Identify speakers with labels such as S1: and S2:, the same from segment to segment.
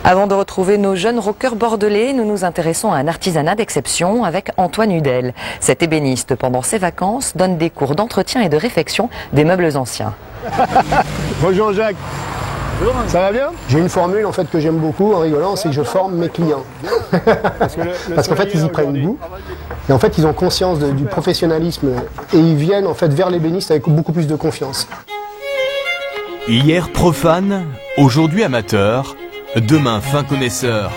S1: Avant de retrouver nos jeunes rockers bordelais, nous nous intéressons à un artisanat d'exception avec Antoine Hudel. Cet ébéniste, pendant ses vacances, donne des cours d'entretien et de réfection des meubles anciens.
S2: Bonjour Jacques. Ça va bien? J'ai une formule en fait que j'aime beaucoup en rigolant, c'est que je forme mes clients. Parce qu'en fait ils y prennent goût. Et en fait ils ont conscience du professionnalisme et ils viennent en fait vers l'ébéniste avec beaucoup plus de confiance.
S3: Hier profane, aujourd'hui amateur, demain fin connaisseur.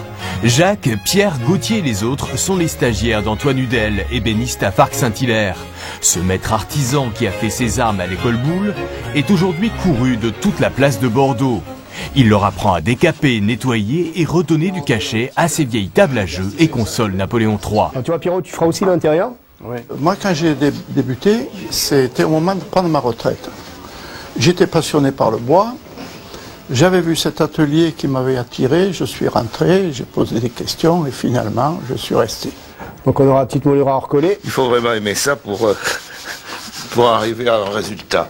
S3: Jacques, Pierre, Gauthier et les autres sont les stagiaires d'Antoine Hudel, ébéniste à Farc-Saint-Hilaire. Ce maître artisan qui a fait ses armes à l'école Boulle est aujourd'hui couru de toute la place de Bordeaux. Il leur apprend à décaper, nettoyer et redonner du cachet à ces vieilles tables à jeux et consoles Napoléon III.
S2: Alors, tu vois Pierrot, tu feras aussi l'intérieur?
S4: Oui. Moi quand j'ai débuté, c'était au moment de prendre ma retraite. J'étais passionné par le bois. J'avais vu cet atelier qui m'avait attiré, je suis rentré, j'ai posé des questions et finalement je suis resté.
S2: Donc on aura une petite moulure à recoller.
S5: Il faut vraiment aimer ça pour arriver à un résultat.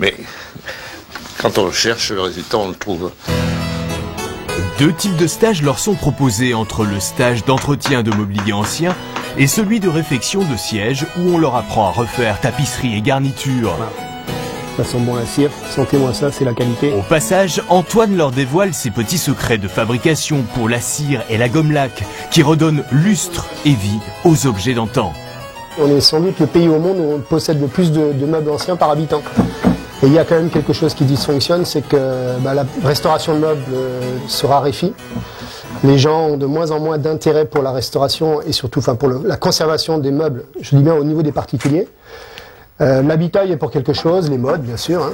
S5: Mais quand on le cherche, le résultat on le trouve.
S3: Deux types de stages leur sont proposés entre le stage d'entretien de mobilier ancien et celui de réfection de sièges où on leur apprend à refaire tapisserie et garniture.
S2: Ça sent bon la cire, sentez-moi ça, c'est la qualité.
S3: Au passage, Antoine leur dévoile ses petits secrets de fabrication pour la cire et la gomme laque qui redonnent lustre et vie aux objets d'antan.
S2: On est sans doute le pays au monde où on possède le plus de meubles anciens par habitant. Et il y a quand même quelque chose qui dysfonctionne, c'est que la restauration de meubles se raréfie. Les gens ont de moins en moins d'intérêt pour la restauration et surtout pour la conservation des meubles, je dis bien au niveau des particuliers. L'habitat est pour quelque chose, les modes bien sûr.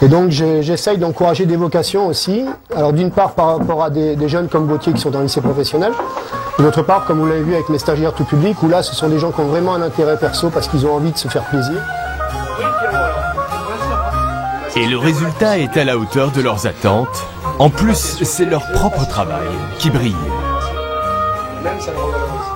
S2: Et donc j'essaye d'encourager des vocations aussi. Alors d'une part par rapport à des jeunes comme Gauthier qui sont dans le lycée professionnel. Et d'autre part, comme vous l'avez vu avec mes stagiaires tout public, où là ce sont des gens qui ont vraiment un intérêt perso parce qu'ils ont envie de se faire plaisir.
S3: Et le résultat est à la hauteur de leurs attentes. En plus, c'est leur propre travail qui brille.
S2: Même ça le revalorise.